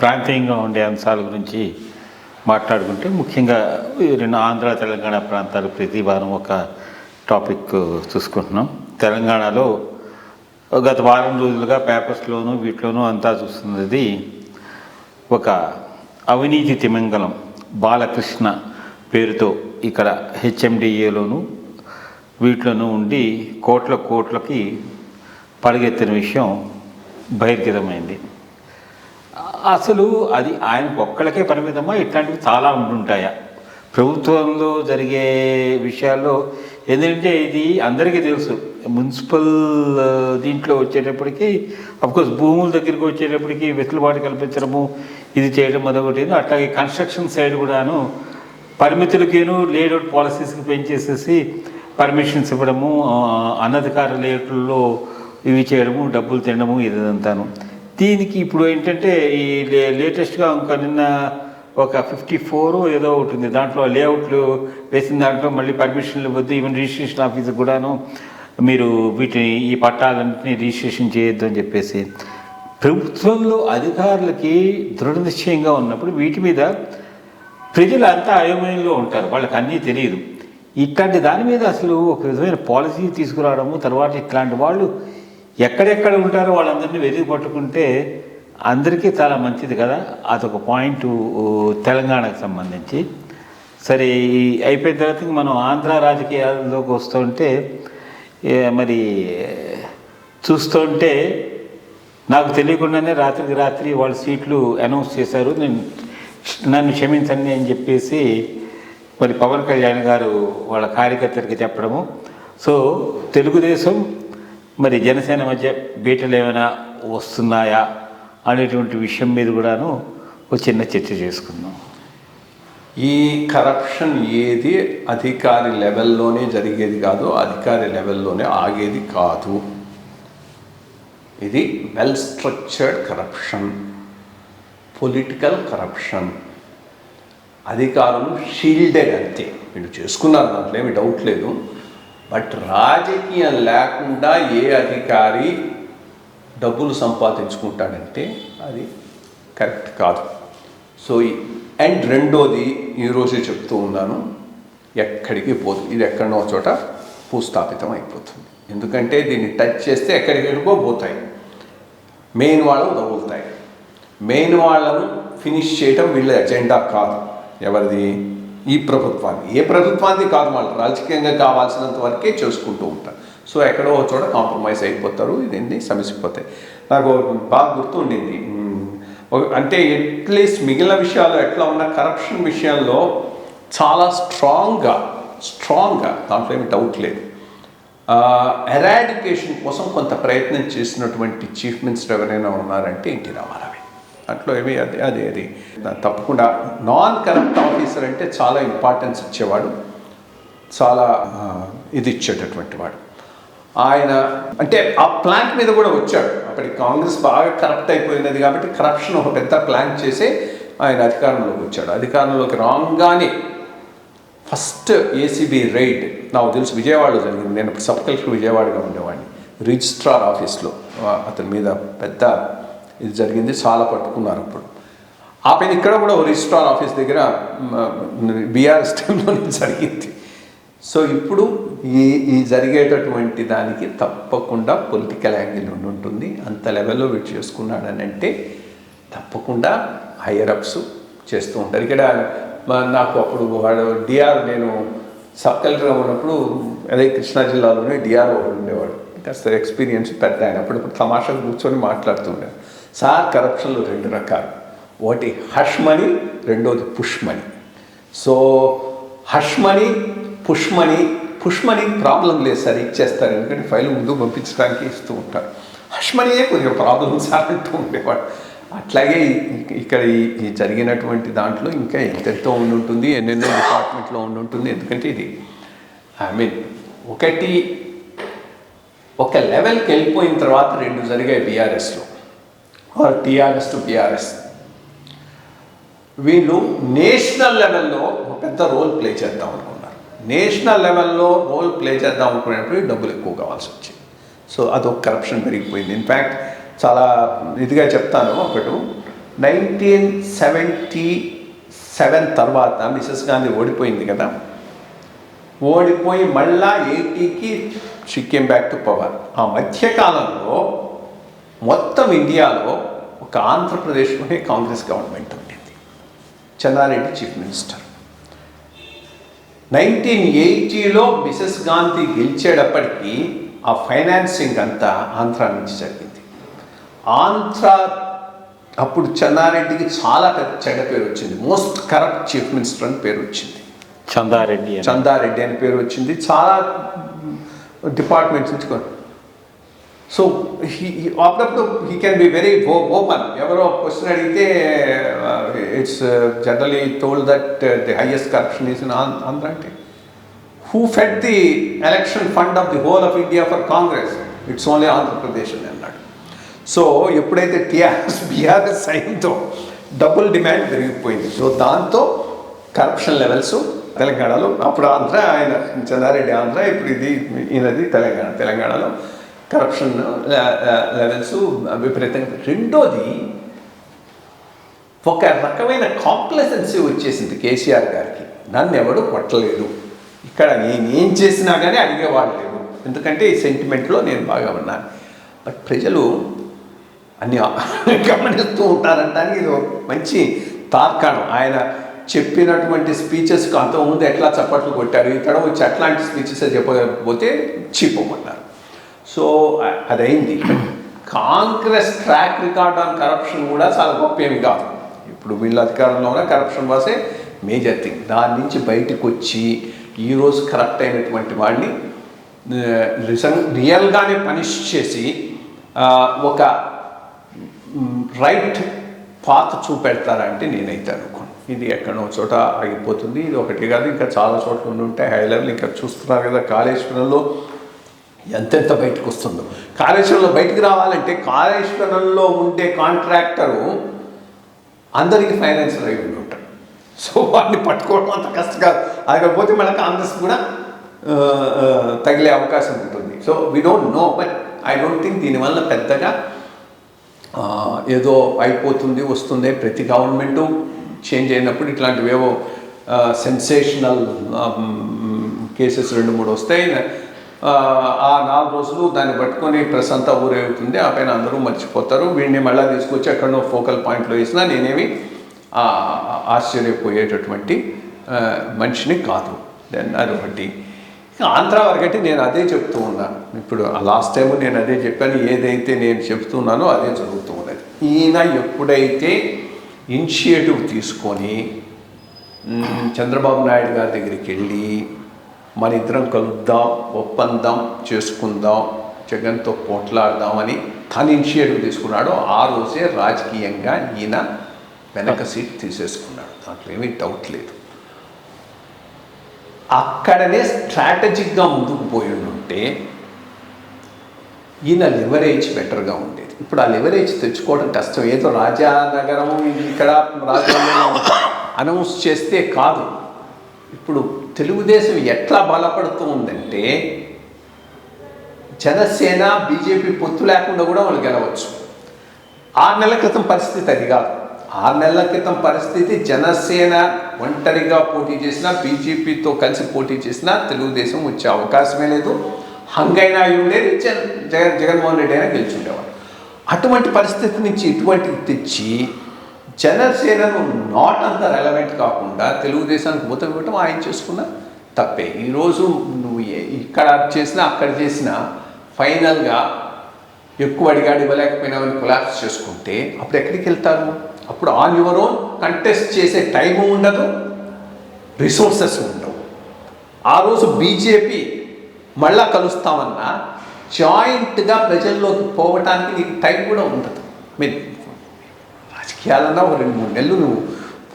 ప్రాంతీయంగా ఉండే అంశాల గురించి మాట్లాడుకుంటే ముఖ్యంగా రెండు ఆంధ్ర తెలంగాణ ప్రాంతాలు ప్రతి వారం ఒక టాపిక్ చూసుకుంటున్నాం. తెలంగాణలో గత వారం రోజులుగా పేపర్స్లోనూ వీటిలోనూ అంతా చూస్తున్నది ఒక అవినీతి తిమింగలం బాలకృష్ణ పేరుతో ఇక్కడ హెచ్ఎండిఏలోను వీటిలోనూ ఉండి కోట్లకి పడగెత్తిన విషయం బహిర్గతమైంది. అసలు అది ఆయనకు ఒక్కళ్ళకే పరిమితమా, ఇట్లాంటివి చాలా ఉంటుంటాయా ప్రభుత్వంలో జరిగే విషయాల్లో? ఎందుకంటే ఇది అందరికీ తెలుసు. మున్సిపల్ దీంట్లో వచ్చేటప్పటికి అఫ్కోర్స్ భూముల దగ్గరికి వచ్చేటప్పటికి వెసులుబాటు కల్పించడము, ఇది చేయడం అదొకటి. అట్లాగే కన్స్ట్రక్షన్ సైడ్ కూడాను పరిమితులకేను లేఅవుట్ పాలసీస్కి పెంచేసేసి పర్మిషన్స్ ఇవ్వడము, అనధికార లేఅవుట్లో ఇవి చేయడము, డబ్బులు తినడము, ఇదంతాను. దీనికి ఇప్పుడు ఏంటంటే ఈ లేటెస్ట్గా ఇంకా నిన్న ఒక 54 ఏదో ఉంటుంది, దాంట్లో లేఅవుట్లు వేసిన దాంట్లో మళ్ళీ పర్మిషన్లు ఇవ్వద్దు, ఈవెన్ రిజిస్ట్రేషన్ ఆఫీసర్ కూడాను మీరు వీటిని ఈ పట్టాలన్నింటినీ రిజిస్ట్రేషన్ చేయొద్దు అని చెప్పేసి ప్రభుత్వంలో అధికారులకి దృఢ నిశ్చయంగా ఉన్నప్పుడు వీటి మీద ప్రజలు అంతా అయోమయంలో ఉంటారు, వాళ్ళకి అన్నీ తెలియదు. ఇట్లాంటి దాని మీద అసలు ఒక విధమైన పాలసీ తీసుకురావడము, తర్వాత ఇట్లాంటి వాళ్ళు ఎక్కడెక్కడ ఉంటారో వాళ్ళందరినీ వెతికి పట్టుకుంటే అందరికీ చాలా మంచిది కదా. అదొక పాయింట్ తెలంగాణకు సంబంధించి. సరే, అయిపోయిన తర్వాత మనం ఆంధ్ర రాజకీయాల్లోకి వస్తుంటే మరి చూస్తుంటే నాకు తెలియకుండానే రాత్రికి రాత్రి వాళ్ళ సీట్లు అనౌన్స్ చేశారు. నన్ను క్షమించండి అని చెప్పేసి మరి పవన్ కళ్యాణ్ గారు వాళ్ళ కార్యకర్తలకి చెప్పడము. సో తెలుగుదేశం మరి జనసేన మధ్య బీటలు ఏమైనా వస్తున్నాయా అనేటువంటి విషయం మీద కూడాను ఒక చిన్న చర్చ చేసుకుందాం. ఈ కరప్షన్ ఏది అధికారి లెవెల్లోనే జరిగేది కాదు, అధికారి లెవెల్లోనే ఆగేది కాదు. ఇది well structured corruption, political corruption. అధికారులు షీల్డెడ్ అంతే, వీళ్ళు చేసుకున్నారు, దాంట్లో ఏమి డౌట్ లేదు. బట్ రాజకీయం లేకుండా ఏ అధికారి డబ్బులు సంపాదించుకుంటాడంటే అది కరెక్ట్ కాదు. సో అండ్ రెండోది, ఈరోజే చెప్తూ ఉన్నాను, ఎక్కడికి పోదు, ఇది ఎక్కడో చోట భూస్థాపితం అయిపోతుంది. ఎందుకంటే దీన్ని టచ్ చేస్తే ఎక్కడికెళ్ళిపో పోతాయి, మెయిన్ వాళ్ళకు తగులుతాయి. మెయిన్ వాళ్ళను ఫినిష్ చేయటం వీళ్ళ ఎజెండా కాదు. ఎవరిది? ఈ ప్రభుత్వాన్ని. ఏ ప్రభుత్వాన్ని కాదు, వాళ్ళు రాజకీయంగా కావాల్సినంత వరకే చేసుకుంటూ ఉంటారు. సో ఎక్కడో చోట కాంప్రమైజ్ అయిపోతారు, ఇదన్నీ సమసిపోతాయి. నాకు బాగా గుర్తుండింది, అంటే అట్లీస్ట్ మిగిలిన విషయాలు ఎట్లా ఉన్న కరప్షన్ విషయంలో చాలా స్ట్రాంగ్గా దాంట్లో ఏమి డౌట్ లేదు. ఎరాడికేషన్ కోసం కొంత ప్రయత్నం చేసినటువంటి చీఫ్ మినిస్టర్ ఎవరైనా ఉన్నారంటే ఎన్టీ రామారావు. అట్లా ఏమి అది తప్పకుండా నాన్ కరప్ట్ ఆఫీసర్ అంటే చాలా ఇంపార్టెన్స్ ఇచ్చేవాడు, చాలా ఇది ఇచ్చేటటువంటి వాడు. ఆయన అంటే ఆ ప్లాంట్ మీద కూడా వచ్చాడు. అప్పటికి కాంగ్రెస్ బాగా కరప్ట్ అయిపోయినది కాబట్టి కరప్షన్ ఒక పెద్ద ప్లాన్ చేసి ఆయన అధికారంలోకి వచ్చాడు. అధికారంలోకి రాగానే ఫస్ట్ ఏసీబీ రైడ్ నాకు తెలుసు విజయవాడలో జరిగింది. నేను సబ్ కలెక్టర్ విజయవాడగా ఉండేవాడిని. రిజిస్ట్రార్ ఆఫీస్లో అతని మీద పెద్ద ఇది జరిగింది, చాలా పట్టుకున్నారు. అప్పుడు ఆ పైన ఇక్కడ కూడా రిజిస్ట్రార్ ఆఫీస్ దగ్గర బీఆర్ఎస్ టైంలోనే జరిగింది. సో ఇప్పుడు ఈ జరిగేటటువంటి దానికి తప్పకుండా పొలిటికల్ యాంగిల్ ఉంటుంది. అంత లెవెల్లో వీడు చేసుకున్నాడని అంటే తప్పకుండా హైయరప్స్ చేస్తూ ఉంటారు. ఇక్కడ నాకు అప్పుడు వాడు డిఆర్, నేను సబ్ కలెక్టర్గా ఉన్నప్పుడు అదే కృష్ణా జిల్లాలోనే డిఆర్ ఒకడు ఉండేవాడు, కాస్త ఎక్స్పీరియన్స్ పెద్ద ఆయన. అప్పుడప్పుడు తమాషాగా కూర్చొని మాట్లాడుతుండేవాడు. సార్, కరప్షన్లో 2 రకాలు, ఒకటి హష్ మనీ, రెండోది push money. So hush money, push money problem లేదు సార్, ఇచ్చేస్తారు, ఎందుకంటే ఫైల్ ముందు పంపించడానికి ఇస్తూ ఉంటారు. హష్ మనీయే కొద్దిగా ప్రాబ్లం సార్ అంటూ ఉండేవాడు. అట్లాగే ఇక్కడ ఈ జరిగినటువంటి దాంట్లో ఇంకా ఎంతెంతో ఉండుంటుంది, ఎన్నెన్నో డిపార్ట్మెంట్లో ఉండుంటుంది. ఎందుకంటే ఇది ఒక లెవెల్కి వెళ్ళిపోయిన తర్వాత 2 జరిగాయి బీఆర్ఎస్లో, టీఆర్ఎస్ టు బీఆర్ఎస్. వీళ్ళు నేషనల్ లెవెల్లో ఒక పెద్ద రోల్ ప్లే చేద్దాం అనుకున్నారు. నేషనల్ లెవెల్లో రోల్ ప్లే చేద్దాం అనుకునేప్పుడు డబ్బులు ఎక్కువ కావాల్సి వచ్చింది. సో అదొక కరప్షన్ పెరిగిపోయింది. ఇన్ఫ్యాక్ట్ చాలా ఇదిగా చెప్తాను, ఒకటి 1977 తర్వాత మిసెస్ గాంధీ ఓడిపోయింది కదా, ఓడిపోయి మళ్ళా 80కి she came back to power. ఆ మధ్యకాలంలో మొత్తం ఇండియాలో ఒక ఆంధ్రప్రదేశ్లోనే కాంగ్రెస్ గవర్నమెంట్ ఉండింది. Chenna Reddy chief minister. 1980లో మిసెస్ గాంధీ గెలిచేటప్పటికీ ఆ ఫైనాన్సింగ్ అంతా ఆంధ్ర నుంచి జరిగింది. ఆంధ్ర అప్పుడు చెన్నారెడ్డికి చాలా పెద్ద చెడ్డ పేరు వచ్చింది. మోస్ట్ కరప్ట్ చీఫ్ మినిస్టర్ అని పేరు వచ్చింది. చందారెడ్డి అని పేరు వచ్చింది. చాలా డిపార్ట్మెంట్స్ నుంచి. సో అప్పుడప్పుడు he can be very open. ఎవరో క్వశ్చన్ అడిగితే it's generally told that the highest corruption is in Andhra అంటే who fed the election fund of the whole of India for Congress, it's only Andhra Pradesh అని అన్నాడు. సో ఎప్పుడైతే BRS అయిందో double demand పెరిగిపోయింది. So దాంతో corruption levels తెలంగాణలో, అప్పుడు ఆంధ్ర, ఆయన చెన్నారెడ్డి ఆంధ్ర, ఇప్పుడు ఈయనది తెలంగాణలో కరప్షన్ లెవెల్స్ విపరీతంగా. రెండోది ఒక రకమైన కాంప్లసెన్సీ వచ్చేసింది కేసీఆర్ గారికి. నన్ను ఎవడు కొట్టలేడు, ఇక్కడ నేనేం చేసినా కానీ అడిగేవాడు లేడు, ఎందుకంటే ఈ సెంటిమెంట్లో నేను బాగా ఉన్నాను. బట్ ప్రజలు అన్ని గమనిస్తూ ఉంటారంటానికి ఇది మంచి తార్కాణం. ఆయన చెప్పినటువంటి స్పీచెస్కి అంతకుముందు ఎట్లా చప్పట్లు కొట్టారు, ఇక్కడ వచ్చి అట్లాంటి స్పీచెస్ చెప్పకపోతే చీపోమన్నారు. సో అదైంది. Congress track record on corruption కూడా చాలా గొప్ప ఏమి కాదు. ఇప్పుడు వీళ్ళ అధికారంలో ఉన్న కరప్షన్ వాసే మేజర్ థింగ్. దాని నుంచి బయటకు వచ్చి ఈరోజు కరప్ట్ అయినటువంటి వాడిని రియల్గానే పనిష్ చేసి ఒక రైట్ పాత్ చూపెడతారంటే నేనైతే అనుకోను. ఇది ఎక్కడో చోట ఆగిపోతుంది. ఇది ఒకటి కాదు, ఇంకా చాలా చోట్ల ఉండి ఉంటాయి హై లెవెల్. ఇంకా చూస్తున్నారు కదా కాళేశ్వరంలో ఎంతెంత బయటకు వస్తుందో. కాళేశ్వరంలో బయటకు రావాలంటే కాళేశ్వరంలో ఉండే కాంట్రాక్టరు అందరికీ ఫైనాన్షియల్ అయి ఉండి ఉంటాడు. సో వాడిని పట్టుకోవడం అంత కష్టం కాదు. అదకపోతే మళ్ళీ కాంగ్రెస్ కూడా తగిలే అవకాశం ఉంటుంది. So we don't know, but I don't think దీనివల్ల పెద్దగా ఏదో అయిపోతుంది వస్తుంది. ప్రతి గవర్నమెంటు చేంజ్ అయినప్పుడు ఇట్లాంటివేవో సెన్సేషనల్ కేసెస్ 2-3 వస్తాయి. ఆ 4 రోజులు దాన్ని పట్టుకొని ప్రెస్ అంతా ఊరేగుతుంది. ఆ పైన అందరూ మర్చిపోతారు. వీడిని మళ్ళీ తీసుకొచ్చి ఎక్కడో ఫోకల్ పాయింట్లో వేసినా నేనేమి ఆశ్చర్యపోయేటటువంటి మనిషిని కాదు. దెన్ అదొకటి. ఆంధ్ర వరకంటే నేను అదే చెప్తూ ఉన్నాను. ఇప్పుడు లాస్ట్ టైం నేను అదే చెప్పాను. ఏదైతే నేను చెప్తున్నానో అదే జరుగుతూ ఉన్నది. ఈయన ఎప్పుడైతే ఇనిషియేటివ్ తీసుకొని చంద్రబాబు నాయుడు గారి దగ్గరికి వెళ్ళి మన ఇద్దరం కలుద్దాం, ఒప్పందం చేసుకుందాం, జగన్తో పోట్లాడదామని తను ఇనిషియేటివ్ తీసుకున్నాడో ఆ రోజే రాజకీయంగా ఈయన వెనక సీట్ తీసేసుకున్నాడు. దాంట్లో ఏమీ డౌట్ లేదు. అక్కడనే స్ట్రాటజిక్గా ముందుకు పోయి ఉంటే ఈయన లివరేజ్ బెటర్గా ఉండేది. ఇప్పుడు ఆ లివరేజ్ తెచ్చుకోవడం కష్టం. ఏదో రాజానగరము ఇక్కడ రాజధానిలో అనౌన్స్ చేస్తే కాదు. ఇప్పుడు తెలుగుదేశం ఎట్లా బలపడుతూ ఉందంటే జనసేన బీజేపీ పొత్తు లేకుండా కూడా వాళ్ళు గెలవచ్చు. 6 నెలల క్రితం పరిస్థితి అది కాదు. 6 నెలల క్రితం పరిస్థితి జనసేన ఒంటరిగా పోటీ చేసినా, బీజేపీతో కలిసి పోటీ చేసినా తెలుగుదేశం వచ్చే అవకాశమే లేదు. హంగైనా ఉండేది, జగన్మోహన్ రెడ్డి అయినా గెలుచుండేవాడు. అటువంటి పరిస్థితి నుంచి ఇటువంటిది తెచ్చి జనసేనను నాట్ అంత రెలవెంట్ కాకుండా తెలుగుదేశానికి మూత ఇవ్వటం ఆయన చేసుకున్న తప్పే. ఈరోజు నువ్వు ఇక్కడ చేసినా అక్కడ చేసినా ఫైనల్గా ఎక్కువ అడిగాడు ఇవ్వలేకపోయినామని కొలాప్స్ చేసుకుంటే అప్పుడు ఎక్కడికి వెళ్తారు? అప్పుడు ఆన్ యువర్ ఓన్ కంటెస్ట్ చేసే టైము ఉండదు, రిసోర్సెస్ ఉండవు. ఆ రోజు బీజేపీ మళ్ళా కలుస్తామన్నా జాయింట్గా ప్రజల్లోకి పోవటానికి నీకు టైం కూడా ఉండదు. మీరు రాజకీయాలన్నా ఒక 2-3 నెలలు నువ్వు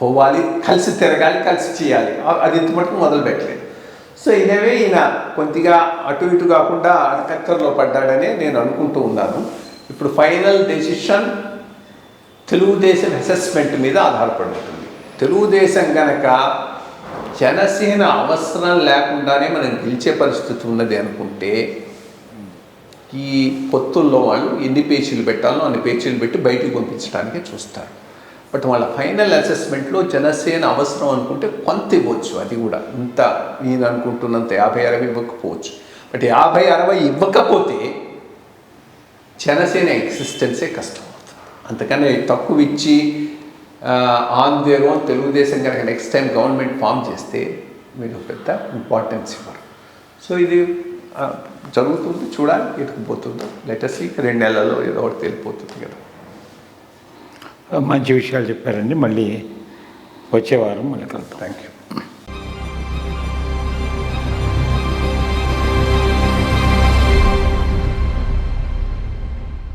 పోవాలి, కలిసి తిరగాలి, కలిసి చేయాలి. అది ఇంత మటుకు మొదలు పెట్టలేదు. సో ఇనవే ఈయన కొద్దిగా అటు ఇటు కాకుండా అడకక్కర్లో పడ్డాడనే నేను అనుకుంటూ ఉన్నాను. ఇప్పుడు ఫైనల్ డెసిషన్ తెలుగుదేశం అసెస్మెంట్ మీద ఆధారపడి ఉంటుంది. తెలుగుదేశం కనుక జనసేన అవసరం లేకుండానే మనం గెలిచే పరిస్థితి ఉన్నది అనుకుంటే ఈ పొత్తుల్లో వాళ్ళు ఎన్ని పేచీలు పెట్టాలో అన్ని పేచీలు పెట్టి బయటికి పంపించడానికే చూస్తారు. బట్ వాళ్ళ ఫైనల్ అసెస్మెంట్లో జనసేన అవసరం అనుకుంటే కొంత ఇవ్వచ్చు, అది కూడా ఇంత నేను అనుకుంటున్నంత 50-60 ఇవ్వకపోవచ్చు. బట్ 50-60 ఇవ్వకపోతే జనసేన ఎగ్జిస్టెన్సే కష్టం అవుతుంది. అంతకన్నా తక్కువ ఇచ్చి ఆన్ దేర్ ఓన్ తెలుగుదేశం కనుక నెక్స్ట్ టైం గవర్నమెంట్ ఫామ్ చేస్తే మీరు పెద్ద ఇంపార్టెన్స్ ఇవ్వరు. సో ఇది జరుగుతుంది, చూడాలి ఎటుకుపోతుందో. లెటర్స్ 2 నెలల్లో ఏదో ఒకటి తెలిపోతుంది కదా. మంచి విషయాలు చెప్పారండి. మళ్ళీ వచ్చే వారం మళ్ళీ కలుద్దాం. Thank you.